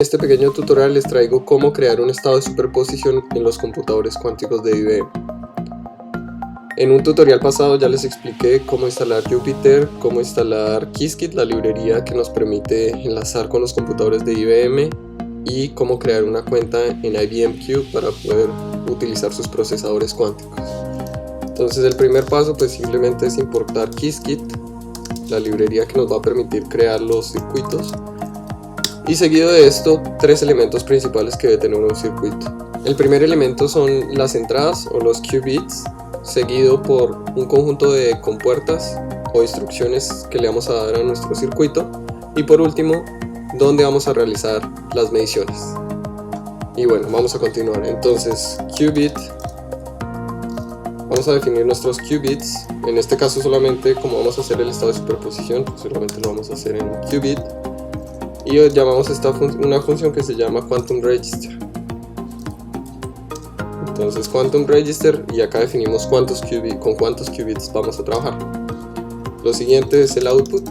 este pequeño tutorial les traigo cómo crear un estado de superposición en los computadores cuánticos de IBM. En un tutorial pasado ya les expliqué cómo instalar Jupyter, cómo instalar Qiskit, la librería que nos permite enlazar con los computadores de IBM, y cómo crear una cuenta en IBM Q para poder utilizar sus procesadores cuánticos. Entonces el primer paso pues simplemente es importar Qiskit, la librería que nos va a permitir crear los circuitos. Y seguido de esto, tres elementos principales que debe tener un circuito. El primer elemento son las entradas o los qubits, seguido por un conjunto de compuertas o instrucciones que le vamos a dar a nuestro circuito. Y por último, donde vamos a realizar las mediciones. Y bueno, vamos a continuar. Entonces, qubit. Vamos a definir nuestros qubits. En este caso solamente, como vamos a hacer el estado de superposición, pues solamente lo vamos a hacer en qubit. Y llamamos una función que se llama quantum register. Entonces quantum register, y acá definimos con cuántos qubits vamos a trabajar. Lo siguiente es el output.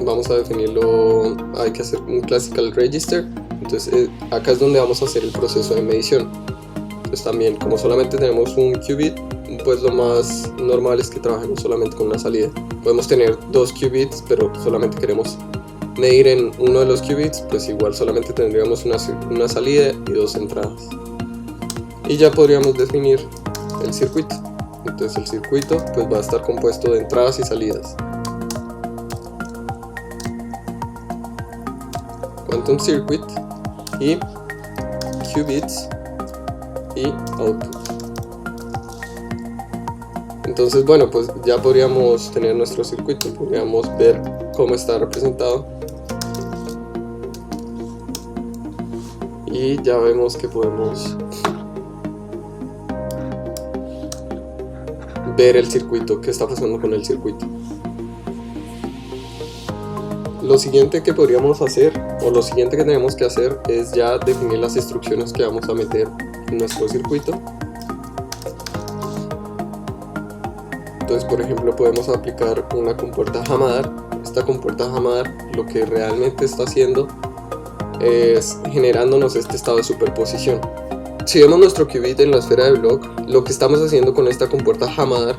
Vamos a definirlo, hay que hacer un classical register. Entonces acá es donde vamos a hacer el proceso de medición. Entonces también, como solamente tenemos un qubit, pues lo más normal es que trabajemos solamente con una salida. Podemos tener dos qubits, pero solamente queremos medir en uno de los qubits, pues igual solamente tendríamos una salida y dos entradas. Y ya podríamos definir el circuito. Entonces el circuito pues va a estar compuesto de entradas y salidas. Quantum circuit y qubits y output. Entonces bueno, pues ya podríamos tener nuestro circuito, podríamos ver cómo está representado. Y ya vemos que podemos ver el circuito, qué está pasando con el circuito. Lo siguiente que podríamos hacer, o lo siguiente que tenemos que hacer, es ya definir las instrucciones que vamos a meter en nuestro circuito. Entonces, por ejemplo, podemos aplicar una compuerta Hamadar. Esta compuerta Hamadar lo que realmente está haciendo es generándonos este estado de superposición. Si vemos nuestro qubit en la esfera de Bloch, lo que estamos haciendo con esta compuerta Hamadar,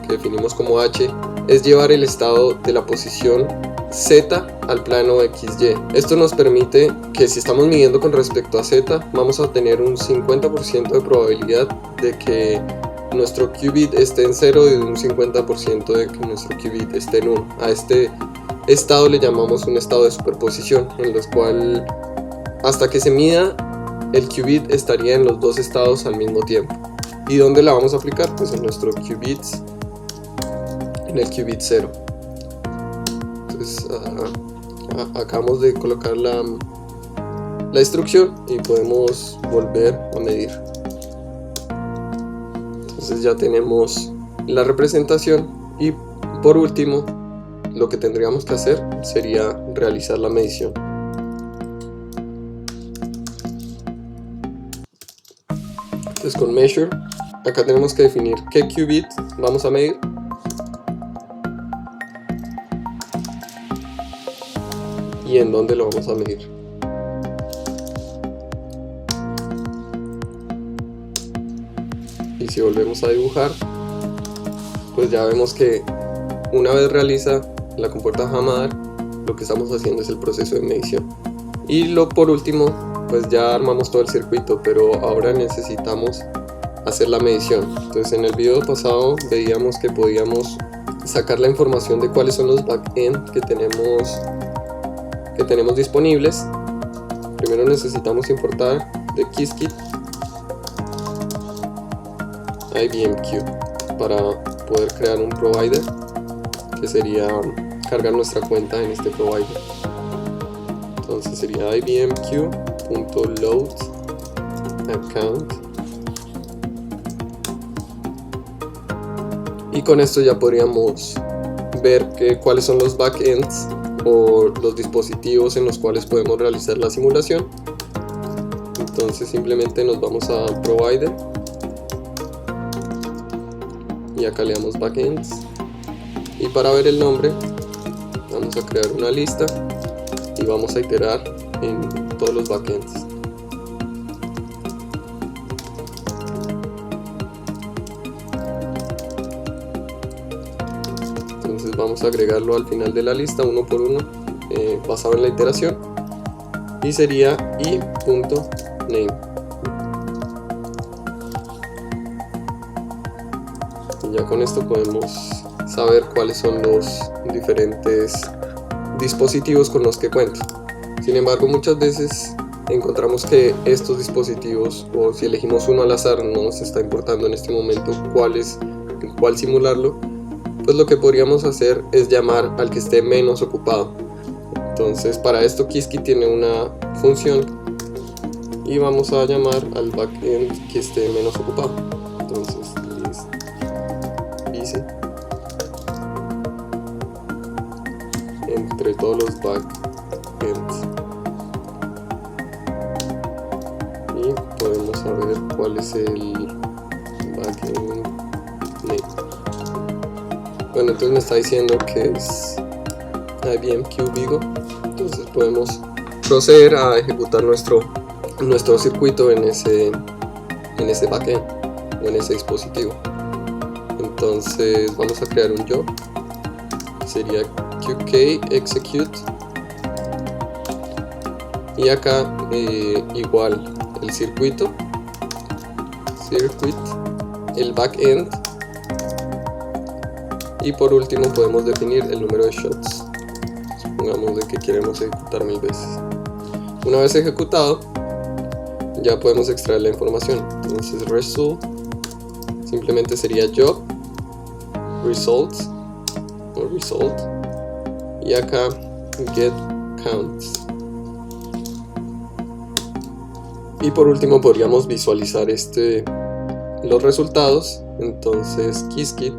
que definimos como H, es llevar el estado de la posición Z al plano XY. Esto nos permite que si estamos midiendo con respecto a Z, vamos a tener un 50% de probabilidad de que nuestro qubit esté en 0 y un 50% de que nuestro qubit esté en 1. A este estado le llamamos un estado de superposición, en el cual hasta que se mida el qubit estaría en los dos estados al mismo tiempo. ¿Y dónde la vamos a aplicar? Pues en nuestro qubits, en el qubit 0. Entonces acabamos de colocar la instrucción y podemos volver a medir. Entonces ya tenemos la representación, y por último lo que tendríamos que hacer sería realizar la medición. Entonces con measure, acá tenemos que definir qué qubit vamos a medir y en dónde lo vamos a medir. Y si volvemos a dibujar, pues ya vemos que una vez realiza la compuerta Hamadar, lo que estamos haciendo es el proceso de medición. Y por último, pues ya armamos todo el circuito, pero ahora necesitamos hacer la medición. Entonces en el video pasado veíamos que podíamos sacar la información de cuáles son los backend que tenemos disponibles. Primero necesitamos importar de Qiskit IBM Q para poder crear un provider, que sería cargar nuestra cuenta en este provider. Entonces sería ibmq.load account, y con esto ya podríamos ver cuáles son los backends o los dispositivos en los cuales podemos realizar la simulación. Entonces simplemente nos vamos a provider y acá le damos backends, y para ver el nombre vamos a crear una lista y vamos a iterar en todos los backends. Entonces vamos a agregarlo al final de la lista uno por uno, basado en la iteración, y sería i.name. Y ya con esto podemos saber cuáles son los diferentes dispositivos con los que cuento. Sin embargo, muchas veces encontramos que estos dispositivos, o si elegimos uno al azar, no nos está importando en este momento cuál simularlo, pues lo que podríamos hacer es llamar al que esté menos ocupado. Entonces para esto Qiskit tiene una función y vamos a llamar al backend que esté menos ocupado. Entonces list busy entre todos los backends y podemos saber cuál es el backend name. Bueno, entonces me está diciendo que es IBM QVigo. Entonces podemos proceder a ejecutar nuestro circuito en ese backend o en ese dispositivo. Entonces vamos a crear un job, sería qk execute, y acá igual el circuit, el backend, y por último podemos definir el número de shots. Supongamos de que queremos ejecutar 1000 veces. Una vez ejecutado, ya podemos extraer la información. Entonces result simplemente sería job results o result, y acá get counts. Y por último podríamos visualizar los resultados. Entonces Qiskit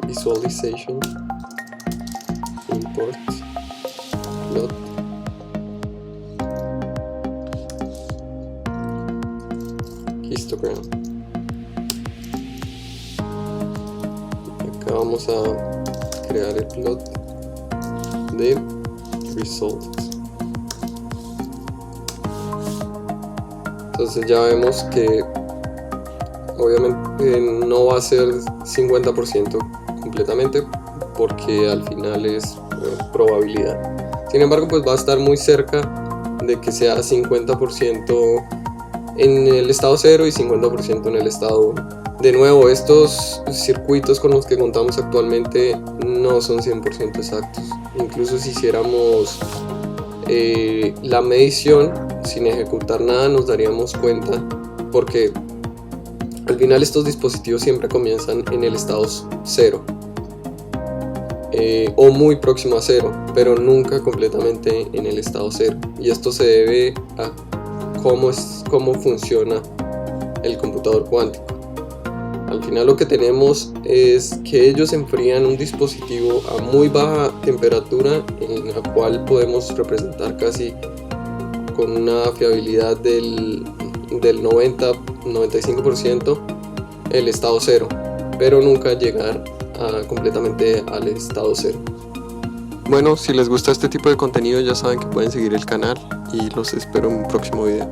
visualization import plot histogram. Acá vamos a crear el plot de results. Entonces ya vemos que obviamente no va a ser 50% completamente, porque al final es probabilidad. Sin embargo, pues va a estar muy cerca de que sea 50% en el estado 0 y 50% en el estado 1. De nuevo, estos circuitos con los que contamos actualmente no son 100% exactos. Incluso si hiciéramos la medición sin ejecutar nada, nos daríamos cuenta, porque al final estos dispositivos siempre comienzan en el estado 0 o muy próximo a 0, pero nunca completamente en el estado 0, y esto se debe a cómo funciona el computador cuántico. Al final lo que tenemos es que ellos enfrían un dispositivo a muy baja temperatura, en la cual podemos representar casi con una fiabilidad del 90-95% el estado 0, pero nunca llegar completamente al estado 0. Bueno, si les gusta este tipo de contenido ya saben que pueden seguir el canal y los espero en un próximo video.